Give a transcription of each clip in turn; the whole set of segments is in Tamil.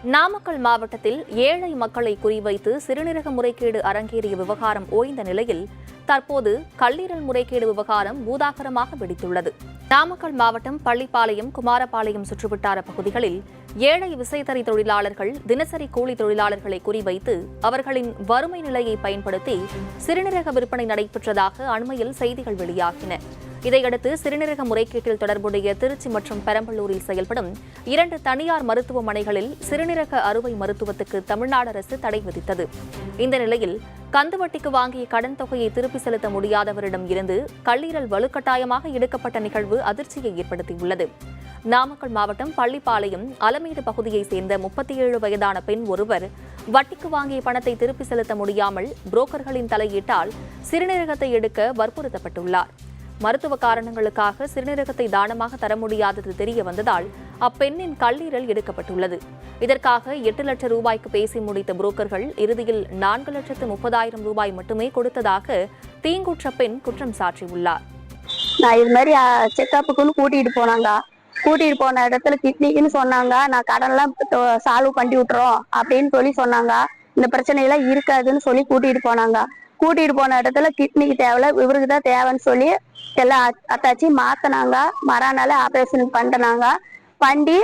நாமக்கல் மாவட்டத்தில் ஏழை மக்களை குறிவைத்து சிறுநீரக முறைகேடு அரங்கேறிய விவகாரம் ஓய்ந்த நிலையில் தற்போது கல்லீரல் முறைகேடு விவகாரம் பூதாகரமாக வெடித்துள்ளது. நாமக்கல் மாவட்டம் பள்ளிப்பாளையம், குமாரபாளையம் சுற்றுவட்டார பகுதிகளில் ஏழை விசைத்தறி தொழிலாளர்கள் தினசரி கூலி தொழிலாளர்களை குறிவைத்து அவர்களின் வறுமை நிலையை பயன்படுத்தி சிறுநீரக விற்பனை நடைபெற்றதாக அண்மையில் செய்திகள் வெளியாகின. இதையடுத்து சிறுநீரக முறைகேட்டில் தொடர்புடைய திருச்சி மற்றும் பெரம்பலூரில் செயல்படும் 2 தனியார் மருத்துவமனைகளில் சிறுநீரக அறுவை மருத்துவத்துக்கு தமிழ்நாடு அரசு தடை விதித்தது. இந்த நிலையில் கந்துவட்டிக்கு வாங்கிய கடன் தொகையை திருப்பி செலுத்த முடியாதவரிடம் இருந்து கல்லீரல் வலுக்கட்டாயமாக எடுக்கப்பட்ட நிகழ்வு அதிர்ச்சியை ஏற்படுத்தியுள்ளது. நாமக்கல் மாவட்டம் பள்ளிப்பாளையம் அலமேடு பகுதியைச் சேர்ந்த 37 வயதான பெண் ஒருவர் வட்டிக்கு வாங்கிய பணத்தை திருப்பி செலுத்த முடியாமல் புரோக்கர்களின் தலையீட்டால் சிறுநீரகத்தை எடுக்க வற்புறுத்தப்பட்டுள்ளார். மருத்துவ காரணங்களுக்காக சிறுநீரகத்தை தானமாக தர முடியாதது தெரிய வந்ததால் அப்பெண்ணின் கல்லீரல் எடுக்கப்பட்டுள்ளது. இதற்காக 8 லட்சம் ரூபாய்க்கு பேசி முடித்த புரோக்கர்கள் இறுதியில் 4,30,000 ரூபாய் மட்டுமே கொடுத்ததாக தீங்குற்ற பெண் குற்றம் சாட்டியுள்ளார். நான் இது மாதிரி செக்கப்புக்குன்னு கூட்டிட்டு போன இடத்துல கிட்னிக்குன்னு சொன்னாங்க. நான் கடன்லாம் சால்வ் பண்ணி விட்டுறோம் அப்படின்னு சொன்னாங்க. இந்த பிரச்சனையெல்லாம் இருக்காதுன்னு சொல்லி கூட்டிட்டு போன இடத்துல கிட்னிக்கு தேவையில்ல, இவருக்கு தான் தேவைன்னு சொல்லி எல்லாம் அத்தாச்சி மாத்தினாங்க. மறுநாள் ஆபரேஷன் பண்ணி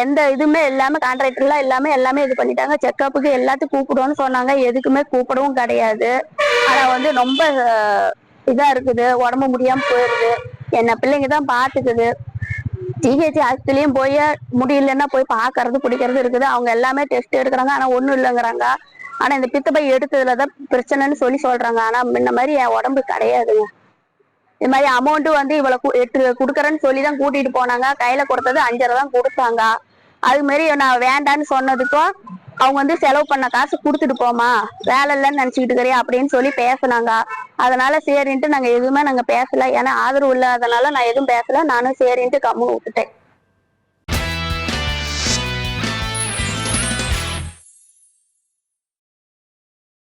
எந்த இதுவுமே இல்லாம கான்ட்ராக்டர்லாம் எல்லாமே இது பண்ணிட்டாங்க. செக்கப்புக்கு எல்லாத்துக்கும் கூப்பிடுவோன்னு சொன்னாங்க. எதுக்குமே கூப்பிடவும் கிடையாது. ஆனா ரொம்ப இதா இருக்குது, உடம்பு முடியாம போயிருது. என்ன பிள்ளைங்க தான் பாத்துக்குது. ஜிஹெச் ஆஸ்பத்திரியும் போய் முடியலன்னா போய் பாக்குறது பிடிக்கிறது இருக்குது. அவங்க எல்லாமே டெஸ்ட் எடுக்கிறாங்க, ஆனா ஒண்ணும் இல்லைங்கிறாங்க. ஆனா இந்த பித்தப்பை எடுத்ததுலதான் பிரச்சனைன்னு சொல்றாங்க. ஆனா முன்ன மாதிரி என் உடம்பு கிடையாதுங்க. இது மாதிரி அமௌண்ட் இவ்வளவு கொடுக்கறேன்னு சொல்லிதான் கூட்டிட்டு போனாங்க. கையில கொடுத்தது 5,000 தான் கொடுத்தாங்க. அது மாதிரி நான் வேண்டான்னு சொன்னதுக்கும் அவங்க செலவு பண்ண காசு கொடுத்துட்டு போமா, வேலை இல்லைன்னு நினைச்சுக்கிட்டு இருக்கிறியா அப்படின்னு சொல்லி பேசினாங்க. அதனால சரின்ட்டு நாங்க எதுவுமே பேசல. ஏன்னா ஆதரவு இல்லாதனால நான் எதுவும் பேசல. நானும் சரின்ட்டு கம்முன்னு விட்டுட்டேன்.